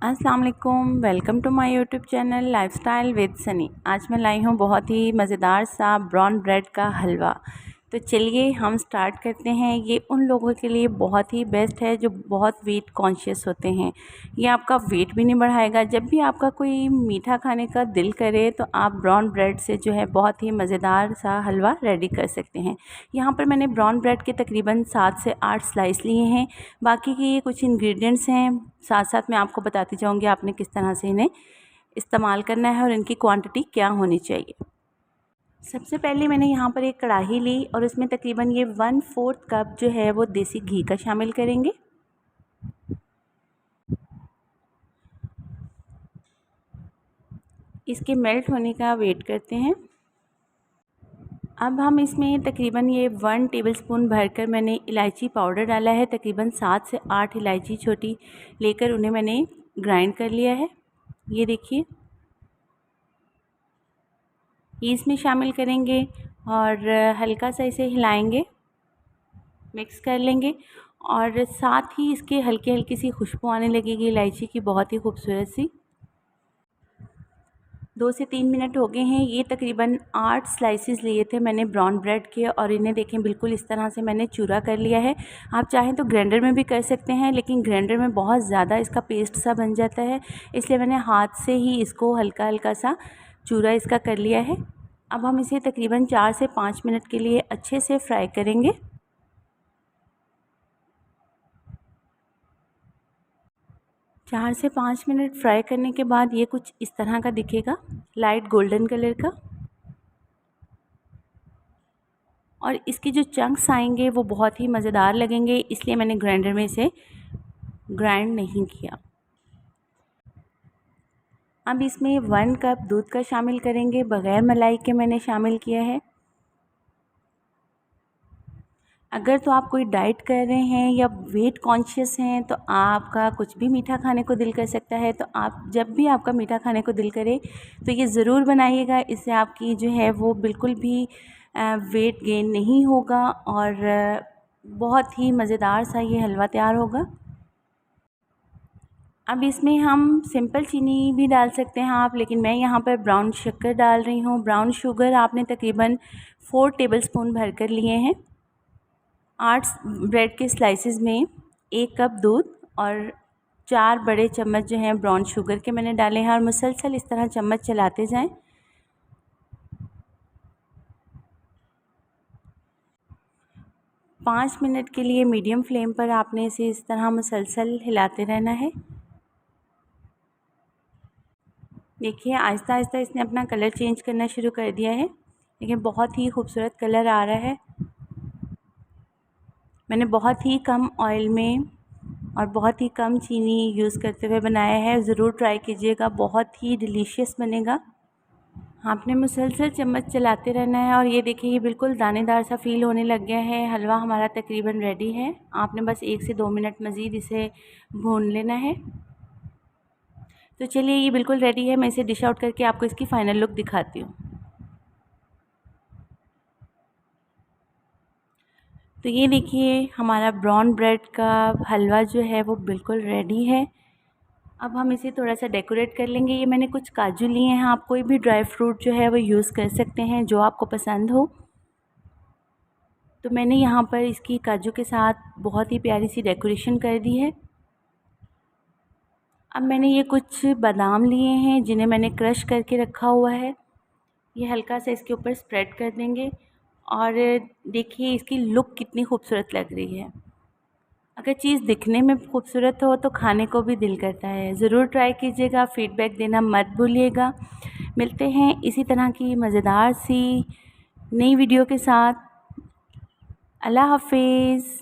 अस्सलाम वालेकुम, welcome to my YouTube channel lifestyle with Sunny. आज मैं लाई हूँ बहुत ही मज़ेदार सा ब्राउन ब्रेड का हलवा। तो चलिए हम स्टार्ट करते हैं। ये उन लोगों के लिए बहुत ही बेस्ट है जो बहुत वेट कॉन्शियस होते हैं। ये आपका वेट भी नहीं बढ़ाएगा। जब भी आपका कोई मीठा खाने का दिल करे तो आप ब्राउन ब्रेड से जो है बहुत ही मज़ेदार सा हलवा रेडी कर सकते हैं। यहाँ पर मैंने ब्राउन ब्रेड के तकरीबन 7 से 8 स्लाइस लिए हैं। बाकी के ये कुछ इंग्रेडिएंट्स हैं, साथ साथ मैं आपको बताती जाऊँगी आपने किस तरह से इन्हें इस्तेमाल करना है और इनकी क्वांटिटी क्या होनी चाहिए। सबसे पहले मैंने यहाँ पर एक कढ़ाई ली और उसमें तकरीबन ये 1/4 कप जो है वो देसी घी का शामिल करेंगे। इसके मेल्ट होने का वेट करते हैं। अब हम इसमें तकरीबन ये 1 टेबलस्पून भरकर मैंने इलायची पाउडर डाला है। तकरीबन 7 से 8 इलायची छोटी लेकर उन्हें मैंने ग्राइंड कर लिया है। ये देखिए, ये इसमें शामिल करेंगे और हल्का सा इसे हिलाएंगे, मिक्स कर लेंगे और साथ ही इसके हल्की हल्की सी खुशबू आने लगेगी इलायची की, बहुत ही खूबसूरत सी। 2 से 3 मिनट हो गए हैं। ये तकरीबन 8 स्लाइसेस लिए थे मैंने ब्राउन ब्रेड के और इन्हें देखें बिल्कुल इस तरह से मैंने चूरा कर लिया है। आप चाहें तो ग्राइंडर में भी कर सकते हैं, लेकिन ग्राइंडर में बहुत ज़्यादा इसका पेस्ट सा बन जाता है, इसलिए मैंने हाथ से ही इसको हल्का हल्का सा चूरा इसका कर लिया है। अब हम इसे तकरीबन 4 से 5 मिनट के लिए अच्छे से फ्राई करेंगे। 4 से 5 मिनट फ्राई करने के बाद ये कुछ इस तरह का दिखेगा, लाइट गोल्डन कलर का। और इसके जो चंक्स आएंगे वो बहुत ही मज़ेदार लगेंगे, इसलिए मैंने ग्राइंडर में इसे ग्राइंड नहीं किया। अब इसमें 1 कप दूध का शामिल करेंगे, बग़ैर मलाई के मैंने शामिल किया है। अगर तो आप कोई डाइट कर रहे हैं या वेट कॉन्शियस हैं तो आपका कुछ भी मीठा खाने को दिल कर सकता है, तो आप जब भी आपका मीठा खाने को दिल करे तो ये ज़रूर बनाइएगा। इससे आपकी जो है वो बिल्कुल भी वेट गेन नहीं होगा और बहुत ही मज़ेदार सा ये हलवा तैयार होगा। अब इसमें हम सिंपल चीनी भी डाल सकते हैं आप, लेकिन मैं यहाँ पर ब्राउन शक्कर डाल रही हूँ। ब्राउन शुगर आपने तकरीबन 4 टेबलस्पून भर कर लिए हैं। 8 ब्रेड के स्लाइसेस में 1 कप दूध और 4 बड़े चम्मच जो हैं ब्राउन शुगर के मैंने डाले हैं और मुसलसल इस तरह चम्मच चलाते जाएं। पाँच मिनट के लिए मीडियम फ्लेम पर आपने इसे इस तरह मुसलसल हिलाते रहना है। देखिए, आहिस्ता आहिस्ता इसने अपना कलर चेंज करना शुरू कर दिया है, लेकिन बहुत ही खूबसूरत कलर आ रहा है। मैंने बहुत ही कम ऑयल में और बहुत ही कम चीनी यूज़ करते हुए बनाया है। ज़रूर ट्राई कीजिएगा, बहुत ही डिलीशियस बनेगा। आपने मुसलसल चम्मच चलाते रहना है और ये देखिए, ये बिल्कुल दानेदार सा फ़ील होने लग गया है। हलवा हमारा तकरीबन रेडी है। आपने बस 1 से 2 मिनट मज़ीद इसे भून लेना है। तो चलिए, ये बिल्कुल रेडी है। मैं इसे डिश आउट करके आपको इसकी फ़ाइनल लुक दिखाती हूँ। तो ये देखिए, हमारा ब्राउन ब्रेड का हलवा जो है वो बिल्कुल रेडी है। अब हम इसे थोड़ा सा डेकोरेट कर लेंगे। ये मैंने कुछ काजू लिए हैं, आप कोई भी ड्राई फ्रूट जो है वो यूज़ कर सकते हैं जो आपको पसंद हो। तो मैंने यहाँ पर इसकी काजू के साथ बहुत ही प्यारी सी डेकोरेशन कर दी है। अब मैंने ये कुछ बादाम लिए हैं जिन्हें मैंने क्रश करके रखा हुआ है। ये हल्का सा इसके ऊपर स्प्रेड कर देंगे और देखिए इसकी लुक कितनी खूबसूरत लग रही है। अगर चीज़ दिखने में खूबसूरत हो तो खाने को भी दिल करता है। ज़रूर ट्राई कीजिएगा, फ़ीडबैक देना मत भूलिएगा। मिलते हैं इसी तरह की मज़ेदार सी नई वीडियो के साथ। अल्लाह हाफ़िज़।